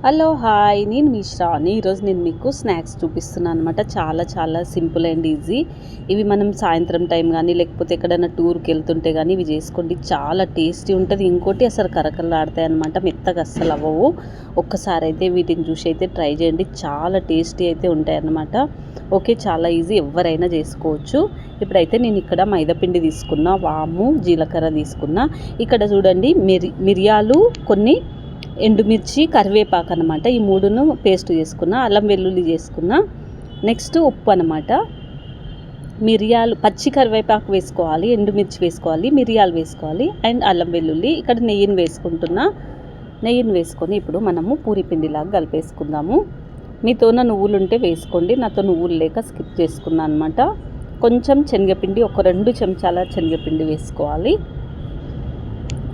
Hello hi, నేను మీ శ్రావణి. ఈరోజు నేను మీకు స్నాక్స్ చూపిస్తున్నాను అనమాట. చాలా సింపుల్ అండ్ ఈజీ. ఇవి మనం సాయంత్రం టైం కానీ లేకపోతే ఎక్కడైనా టూర్కి వెళ్తుంటే కానీ ఇవి చేసుకోండి, చాలా టేస్టీ ఉంటుంది. ఇంకోటి అసలు కరకరలాడతాయి అనమాట, మెత్తగా అస్సలు అవ్వవు. ఒక్కసారి అయితే వీటిని చూసి అయితే ట్రై చేయండి, చాలా టేస్టీ అయితే ఉంటాయి అన్నమాట. ఓకే, చాలా ఈజీ, ఎవరైనా చేసుకోవచ్చు. ఇప్పుడైతే నేను ఇక్కడ మైదాపిండి తీసుకున్నా, వాము జీలకర్ర తీసుకున్నా. ఇక్కడ చూడండి, మిరియాలు, కొన్ని ఎండుమిర్చి, కరివేపాకు అనమాట. ఈ మూడును పేస్ట్ చేసుకున్న, అల్లం వెల్లుల్లి చేసుకున్న. నెక్స్ట్ ఉప్పు అనమాట. మిరియాలు, పచ్చి కరివేపాకు వేసుకోవాలి, ఎండుమిర్చి వేసుకోవాలి, మిరియాలు వేసుకోవాలి అండ్ అల్లం వెల్లుల్లి. ఇక్కడ నెయ్యిని వేసుకుంటున్నా. నెయ్యిని వేసుకొని ఇప్పుడు మనము పూరి పిండిలాగా కలిపేసుకుందాము. మీతోన నువ్వులు ఉంటే వేసుకోండి, నాతో నువ్వులు లేక స్కిప్ చేసుకున్నాను అనమాట. కొంచెం శనగపిండి, ఒక 2 చెంచాల శనగపిండి వేసుకోవాలి.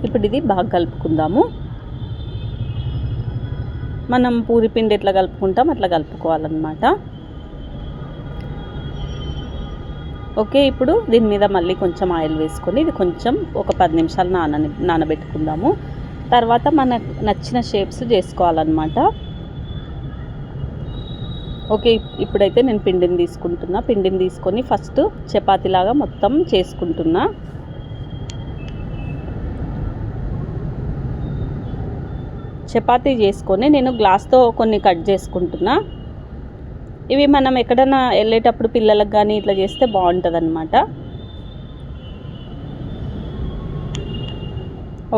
ఇప్పుడు ఇది బాగా కలుపుకుందాము. మనం పూరి పిండి ఎట్లా కలుపుకుంటాం అట్లా కలుపుకోవాలన్నమాట. ఓకే, ఇప్పుడు దీని మీద మళ్ళీ కొంచెం ఆయిల్ వేసుకొని ఇది కొంచెం ఒక 10 నిమిషాలు నానబెట్టుకుందాము. తర్వాత మనకు నచ్చిన షేప్స్ చేసుకోవాలన్నమాట. ఓకే, ఇప్పుడైతే నేను పిండిని తీసుకుంటున్నా. పిండిని తీసుకొని ఫస్ట్ చపాతీలాగా మొత్తం చేసుకుంటున్నా. చపాతీ చేసుకొని నేను గ్లాస్తో కొన్ని కట్ చేసుకుంటున్నా. ఇవి మనం ఎక్కడైనా వెళ్ళేటప్పుడు పిల్లలకు కానీ ఇట్లా చేస్తే బాగుంటుంది అన్నమాట.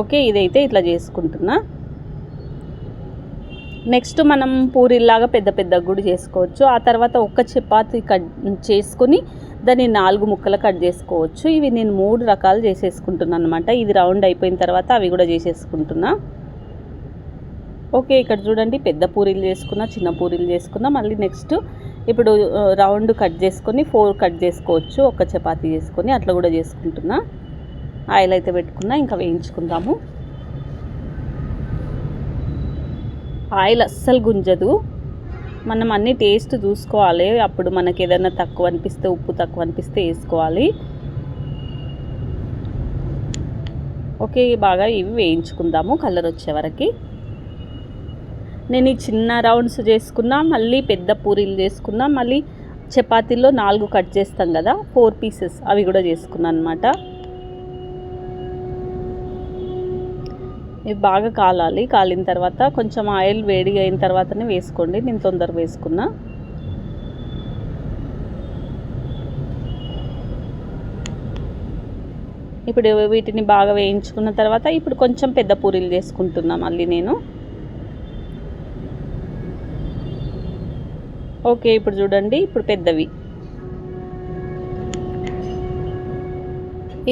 ఓకే, ఇదైతే ఇట్లా చేసుకుంటున్నా. నెక్స్ట్ మనం పూరీలాగా పెద్ద కూడా చేసుకోవచ్చు. ఆ తర్వాత ఒక్క చపాతీ కట్ చేసుకొని దాన్ని 4 ముక్కలు కట్ చేసుకోవచ్చు. ఇవి నేను 3 రకాలు చేసేసుకుంటున్నాను అనమాట. ఇది రౌండ్ అయిపోయిన తర్వాత అవి కూడా చేసేసుకుంటున్నా. ఓకే, ఇక్కడ చూడండి, పెద్ద పూరీలు చేసుకున్నా, చిన్న పూరీలు చేసుకున్నా. మళ్ళీ నెక్స్ట్ ఇప్పుడు రౌండ్ కట్ చేసుకొని 4 కట్ చేసుకోవచ్చు, ఒక చపాతీ చేసుకొని అట్లా కూడా చేసుకుంటున్నా. ఆయిల్ అయితే పెట్టుకున్నా, ఇంకా వేయించుకుందాము. ఆయిల్ అస్సలు గుంజదు. మనం అన్ని టేస్ట్ చూసుకోవాలి. అప్పుడు మనకి ఏదైనా తక్కువ అనిపిస్తే, ఉప్పు తక్కువ అనిపిస్తే వేసుకోవాలి. ఓకే, బాగా ఇవి వేయించుకుందాము కలర్ వచ్చే వరకు. నేను ఈ చిన్న రౌండ్స్ చేసుకున్నా, మళ్ళీ పెద్ద పూరీలు చేసుకున్నా, మళ్ళీ చపాతీలో 4 కట్ చేస్తాం కదా, 4 పీసెస్, అవి కూడా చేసుకున్నాను అనమాట. ఇవి బాగా కాలాలి. కాలిన తర్వాత కొంచెం ఆయిల్ వేడిగా అయిన తర్వాతనే వేసుకోండి. నేను తొందరగా వేసుకున్నా. ఇప్పుడు వీటిని బాగా వేయించుకున్న తర్వాత ఇప్పుడు కొంచెం పెద్ద పూరీలు చేసుకుంటున్నా మళ్ళీ నేను. ఓకే, ఇప్పుడు చూడండి, ఇప్పుడు పెద్దవి,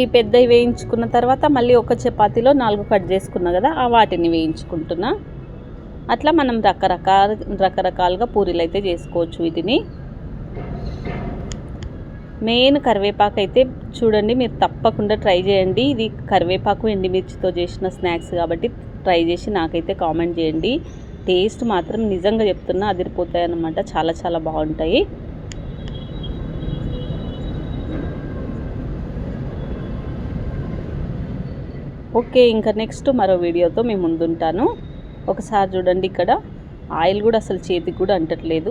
ఈ పెద్దవి వేయించుకున్న తర్వాత మళ్ళీ ఒక చపాతీలో 4 కట్ చేసుకున్నా కదా, ఆ వాటిని వేయించుకుంటున్నా. అట్లా మనం రకరకాలుగా పూరీలు అయితే చేసుకోవచ్చు. వీటిని మెయిన్ కరివేపాకు అయితే చూడండి, మీరు తప్పకుండా ట్రై చేయండి. ఇది కరివేపాకు ఎండుమిర్చితో చేసిన స్నాక్స్ కాబట్టి ట్రై చేసి నాకైతే కామెంట్ చేయండి. టేస్ట్ మాత్రం నిజంగా చెప్తున్నా అదిరిపోతాయి అన్నమాట, చాలా బాగుంటాయి. ఓకే, ఇంకా నెక్స్ట్ మరో వీడియోతో మీ ముందుంటాను. ఒకసారి చూడండి, ఇక్కడ ఆయిల్ కూడా అసలు చేతికి కూడా అంటట్లేదు.